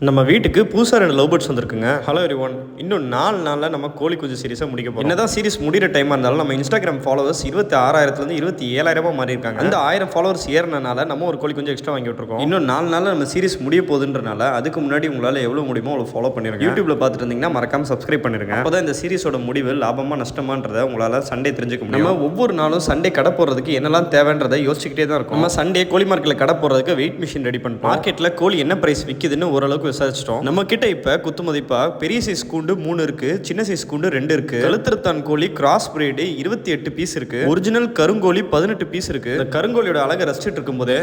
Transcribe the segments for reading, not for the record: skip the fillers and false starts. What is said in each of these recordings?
நம்ம வீட்டுக்கு புதுசாக 2 லவ் பேர்ட்ஸ் வந்திருக்குங்க. Hello everyone. இன்னும் 4 நாளில் நம்ம கோழி குஞ்சு சீரிஸை முடிக்க போகிறோம். என்னதான் சீரிஸ் முடிகிற டைமாக இருந்தாலும் நம்ம இன்ஸ்டாகிராம் ஃபாலோவர்ஸ் 26,000 27,000 மாறி இருக்காங்க. அந்த 1000 ஃபாலோவர்ஸ் ஏறினால நம்ம ஒரு கோழி குஞ்சு எக்ஸ்ட்ரா வாங்கி விட்டுருக்கோம். இன்னும் 4 நாளில் நம்ம சீரிஸ் முடிய போகுதுன்றனால அதுக்கு முன்னாடி உங்களால் எவ்வளோ முடியுமோ அவ்வளோ ஃபாலோ பண்ணிருங்க. யூடியூப்ல பார்த்துட்டு இருந்தீங்கன்னா மறக்காம சப்ஸ்கிரைப் பண்ணிருங்க. அப்போ தான் இந்த சீரிஸோட முடிவு லாபமா நஷ்டமான்றதை உங்களால் சண்டே தெரிஞ்சுக்க முடியும். நம்ம ஒவ்வொரு நாளும் சண்டே கடை போகிறதுக்கு என்னெல்லாம் தேவைன்றதை யோசிச்சுக்கிட்டே தான் இருக்கும். நம்ம சண்டே கோழி மார்க்கெட்டில் கடை போகிறதுக்கு வெயிட் மிஷின் ரெடி பண்ணிட்டோம். மார்க்கெட்டில் கோழி என்ன பிரைஸ் விற்குதுன்னு ஓரளவுக்கு விசாரிச்சிட்டோம். நம்ம கிட்ட இப்ப குத்து மதிப்பா பெரிய சைஸ் கூண்டு 3 இருக்கு, சின்ன சைஸ் கூண்டு 2 இருக்கு. கழுத்திருத்தான் கோழி கிராஸ் பிரீடு 28 பீஸ் இருக்கு. ஒரிஜினல் கருங்கோழி 18 பீஸ் இருக்கு. இந்த கருங்கோழியோட அழகை ரசிச்சிட்டு இருக்கும்போது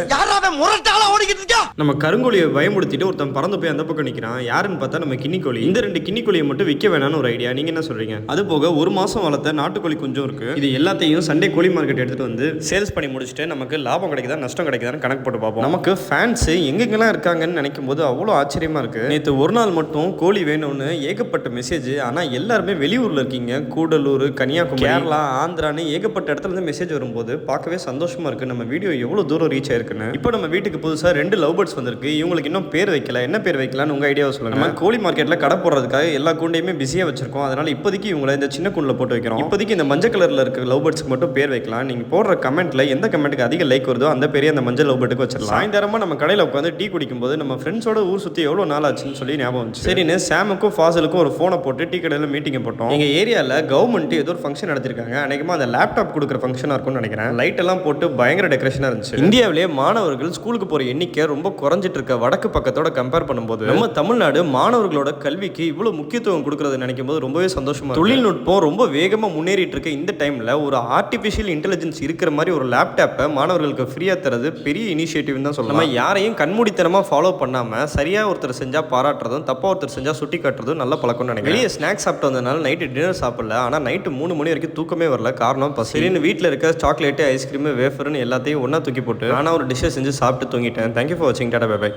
நம்ம கருங்கோழியை பயமுடுத்திட்டு ஒருத்தன் பறந்து போய் அந்த பக்கம் நிக்கிறான். யாருன்னு பார்த்தா நம்ம கிண்ணிக்கோழி. இந்த 2 கிண்ணிக்கோழியை மட்டும் விற்க வேணாம்னு ஒரு ஐடியா. நீங்க என்ன சொல்றீங்க? அது போக 1 மாசம் வளர்த்த நாட்டுக்கோழி கொஞ்சம் இருக்கு. இது எல்லாத்தையும் சண்டே கோழி மார்க்கெட் எடுத்துட்டு வந்து சேல்ஸ் பண்ணி முடிச்சுட்டு நமக்கு லாபம் கிடைக்குதா நஷ்டம் கிடைக்குதான்னு கணக்கு போட்டு பார்ப்போம். நமக்கு ஃபேன்ஸ் எங்கெங்கெல்லாம் இருக்காங்கன்னு நினைக்கும் போது அவ்வளோ ஆச்சரியமா இருக்கு. நேற்று ஒரு நாள் மட்டும் கோழி வேணும்னு ஏகப்பட்ட மெசேஜ். ஆனால் எல்லாருமே வெளியூரில் இருக்கீங்க. கூடலூர், கன்னியாகுமரி, கேரளா, ஆந்திரான்னு ஏகப்பட்ட இடத்துல இருந்து மெசேஜ் வரும்போது பார்க்கவே சந்தோஷமா இருக்கு. நம்ம வீடியோ எவ்வளோ தூரம் ரீச் ஆயிருக்குன்னு. இப்போ நம்ம வீட்டுக்கு புதுசாக 2 லவ் பேர்ட்ஸ் வந்திருக்கு. இவங்களுக்கு இன்னும் பேர் வைக்கல. என்ன பேர் வைக்கலான்னு உங்க ஐடியாவை சொல்லுங்க. நம்ம கோழி மார்க்கெட்டில் கடை போடுறதுக்காக எல்லா கூண்டையுமே பிஸியாக வச்சிருக்கோம். அதனால இப்போதைக்கு இவங்களை இந்த சின்ன கூண்டில் போட்டு வைக்கிறோம். இப்போதைக்கு இந்த மஞ்சள் கலரில் இருக்க லவ் பேர்ட்ஸ்க்கு மட்டும் பேர் வைக்கலாம். நீங்கள் போடுற கமெண்ட்ல எந்த கமெண்ட்டுக்கு அதிக லைக் வருதோ அந்த பேரே அந்த மஞ்சள் லவ் பேர்ட்டுக்கு வச்சிடலாம். சாயந்தரமா நம்ம கடையில் உட்காந்து டீ குடிக்கும்போது நம்ம ஃப்ரெண்ட்ஸோட ஊர் சுற்றி எவ்வளோ நாள் ஆச்சுன்னு சொல்லி ஞாபகம் வந்துச்சு. சரின்னு சாமுக்கும் ஃபாசிலுக்கும் ஒரு ஃபோனை போட்டு டீ கடையில் மீட்டிங்கை போட்டோம். எங்கள் ஏரியாவில் கவர்மெண்ட் ஏதோ ஒரு ஃபங்க்ஷன் நடத்திருக்காங்க. அநேகமாக அந்த லேப்டாப் கொடுக்குற ஃபங்க்ஷனாக இருக்கும்னு நினைக்கிறேன். லைட் எல்லாம் போட்டு பயங்கர டெக்கரேஷனாக இருந்துச்சு. இந்தியாவிலே மாணவர்கள் ஸ்கூலுக்கு போகிற எண்ணிக்கை ரொம்ப குறைஞ்சிட்டு இருக்க வடக்கு பக்கத்தோட கம்பேர் பண்ணும்போது நம்ம தமிழ்நாடு மாணவர்களோட கல்விக்கு இவ்வளோ முக்கியத்துவம் கொடுக்கறது நினைக்கும் போது ரொம்பவே சந்தோஷமா. தொழில்நுட்பம் ரொம்ப வேகமாக முன்னேறிட்டு இருக்க இந்த டைமில் ஒரு ஆர்டிஃபிஷியல் இன்டெலிஜென்ஸ் இருக்கிற மாதிரி ஒரு லேப்டாப்பை மாணவர்களுக்கு ஃப்ரீயாக தரது பெரிய இனிஷியேட்டிவ் தான் சொல்லலாம். நம்ம யாரையும் கண்மூடித்தனமாக ஃபாலோ பண்ணாமல் சரியாக ஒருத்தர் செஞ்சால் பாராட்டுறதும் தப்பாக ஒருத்தர் செஞ்சால் சுட்டி காட்டுறதும் நல்ல பழக்கம்னு நினைக்கிறேன். வெளியே ஸ்நாக்ஸ் சாப்பிட்டு வந்ததுனால நைட்டு டின்னர் சாப்பிடல. ஆனால் நைட்டு 3 மணி வரைக்கும் தூக்கமே வரல. காரணம் பசின்னு வீட்டில் இருக்க சாக்லேட்டு, ஐஸ்கிரீமு, வேஃபர்னு எல்லாத்தையும் ஒன்றா தூக்கி போட்டு ஆனால் ஒரு டிஷ்ஷை செஞ்சு சாப்பிட்டு தூங்கிட்டேன். தேங்க்யூ ஃபார் வாட்சிங். Tata bye by.